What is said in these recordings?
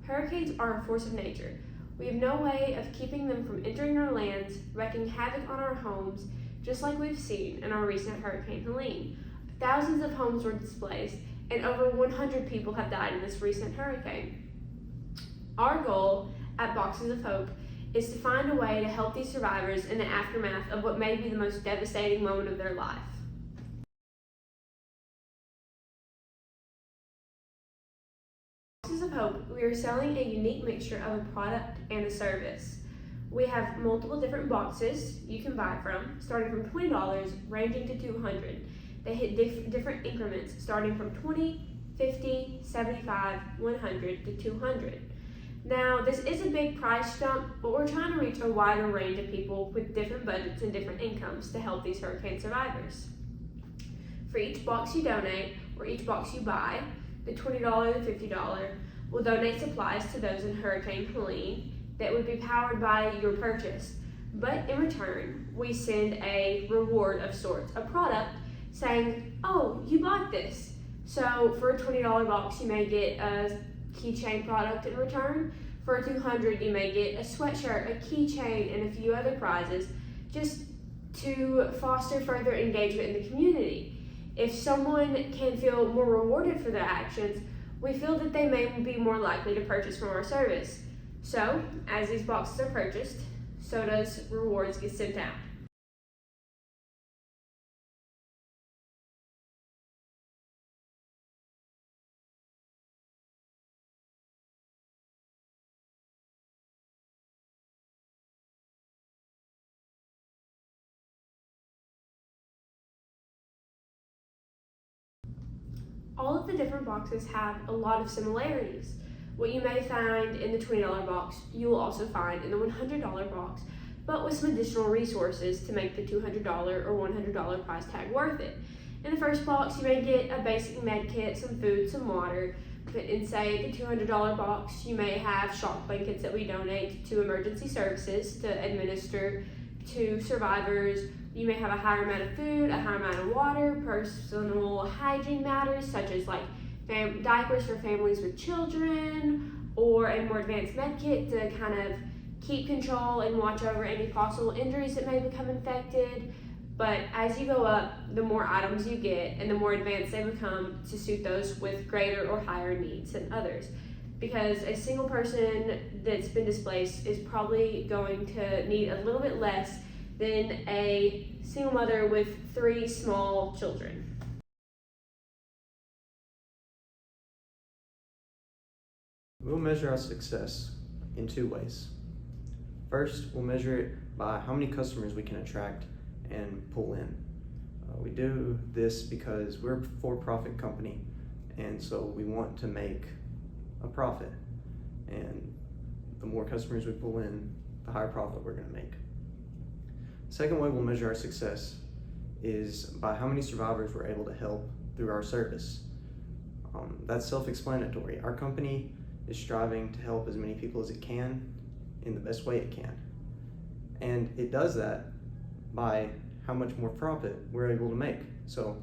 Hurricanes are a force of nature. We have no way of keeping them from entering our lands, wreaking havoc on our homes, just like we've seen in our recent Hurricane Helene. Thousands of homes were displaced, and over 100 people have died in this recent hurricane. Our goal at Boxes of Hope is to find a way to help these survivors in the aftermath of what may be the most devastating moment of their life. Boxes of Hope, we are selling a unique mixture of a product and a service. We have multiple different boxes you can buy from, starting from $20, ranging to $200. They hit different increments, starting from $20, $50, $75, $100 to $200. Now, this is a big price jump, but we're trying to reach a wider range of people with different budgets and different incomes to help these hurricane survivors. For each box you donate, or each box you buy, the $20 and $50, will donate supplies to those in Hurricane Helene that would be powered by your purchase. But in return, we send a reward of sorts, a product saying, oh, you bought this. So for a $20 box, you may get a keychain product in return. For a $200, you may get a sweatshirt, a keychain, and a few other prizes, just to foster further engagement in the community. If someone can feel more rewarded for their actions, we feel that they may be more likely to purchase from our service. So, as these boxes are purchased, so does rewards get sent out. All of the different boxes have a lot of similarities. What you may find in the $20 box, you will also find in the $100 box, but with some additional resources to make the $200 or $100 price tag worth it. In the first box, you may get a basic med kit, some food, some water. But in, say, the $200 box, you may have shock blankets that we donate to emergency services to administer to survivors. You may have a higher amount of food, a higher amount of water, personal hygiene matters such as like diapers for families with children, or a more advanced med kit to kind of keep control and watch over any possible injuries that may become infected. But as you go up, the more items you get and the more advanced they become to suit those with greater or higher needs than others. Because a single person that's been displaced is probably going to need a little bit less than a single mother with 3 small children. We'll measure our success in 2 ways. First, we'll measure it by how many customers we can attract and pull in. We do this because we're a for-profit company, and so we want to make a profit. And the more customers we pull in, the higher profit we're going to make. Second way we'll measure our success is by how many survivors we're able to help through our service. That's self-explanatory. Our company is striving to help as many people as it can in the best way it can. And it does that by how much more profit we're able to make. So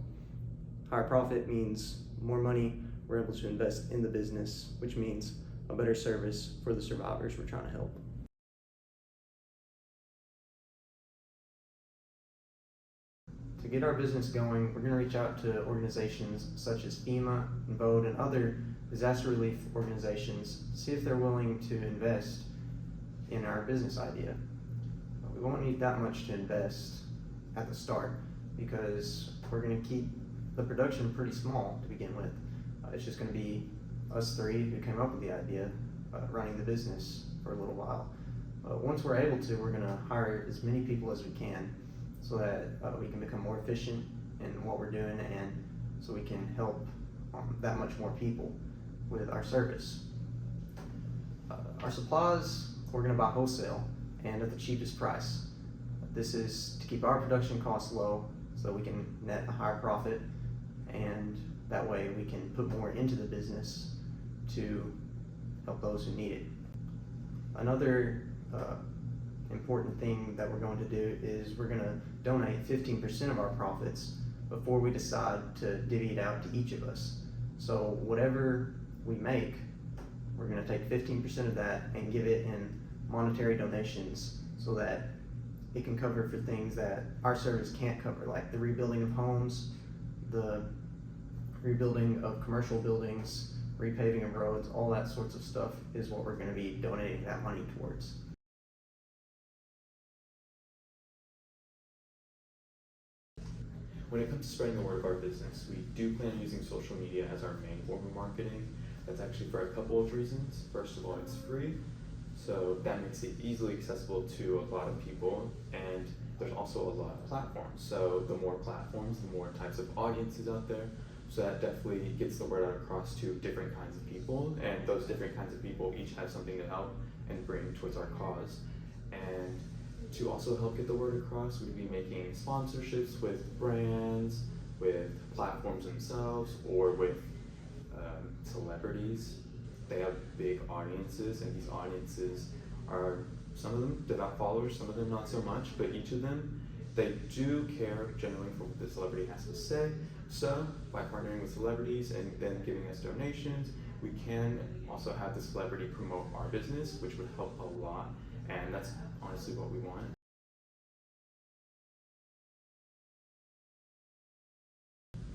higher profit means more money we're able to invest in the business, which means a better service for the survivors we're trying to help. To get our business going, we're going to reach out to organizations such as FEMA, VODE, and other disaster relief organizations to see if they're willing to invest in our business idea. We won't need that much to invest at the start because we're going to keep the production pretty small to begin with. It's just going to be us 3 who came up with the idea running the business for a little while. Once we're able to, we're going to hire as many people as we can so that we can become more efficient in what we're doing and so we can help that much more people with our service. Our supplies, we're going to buy wholesale and at the cheapest price. This is to keep our production costs low so we can net a higher profit, and that way we can put more into the business to help those who need it. Another important thing that we're going to do is we're going to donate 15% of our profits before we decide to divvy it out to each of us. So whatever we make, we're we're going to take 15% of that and give it in monetary donations so that it can cover for things that our service can't cover, like the rebuilding of homes, the rebuilding of commercial buildings, repaving of roads, all that sorts of stuff is what we're going to be donating that money towards. When it comes to spreading the word of our business, we do plan on using social media as our main form of marketing. That's actually for a couple of reasons. First of all, it's free, so that makes it easily accessible to a lot of people, and there's also a lot of platforms. So the more platforms, the more types of audiences out there. So that definitely gets the word out across to different kinds of people, and those different kinds of people each have something to help and bring towards our cause. And to also help get the word across, we'd be making sponsorships with brands, with platforms themselves, or with celebrities. They have big audiences, and these audiences are, some of them devout followers, some of them not so much, but each of them, they do care generally for what the celebrity has to say. So by partnering with celebrities and then giving us donations, we can also have the celebrity promote our business, which would help a lot, and that's honestly what we want.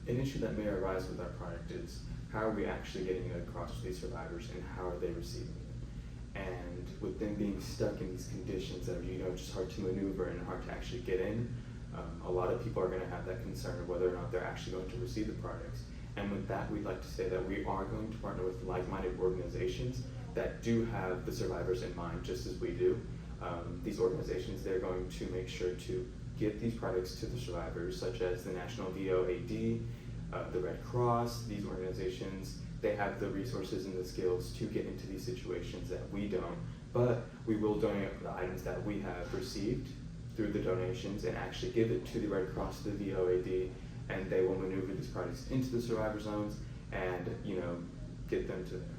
An issue that may arise with our product is how are we actually getting it across to these survivors, and how are they receiving it? And with them being stuck in these conditions that are just hard to maneuver and hard to actually get in, a lot of people are going to have that concern of whether or not they're actually going to receive the products. And with that, we'd like to say that we are going to partner with like-minded organizations that do have the survivors in mind, just as we do. These organizations, they're going to make sure to get these products to the survivors, such as the National VOAD, the Red Cross. These organizations, they have the resources and the skills to get into these situations that we don't, but we will donate the items that we have received through the donations and actually give it to the Red Cross, the VOAD, and they will maneuver these products into the survivor zones and get them to them.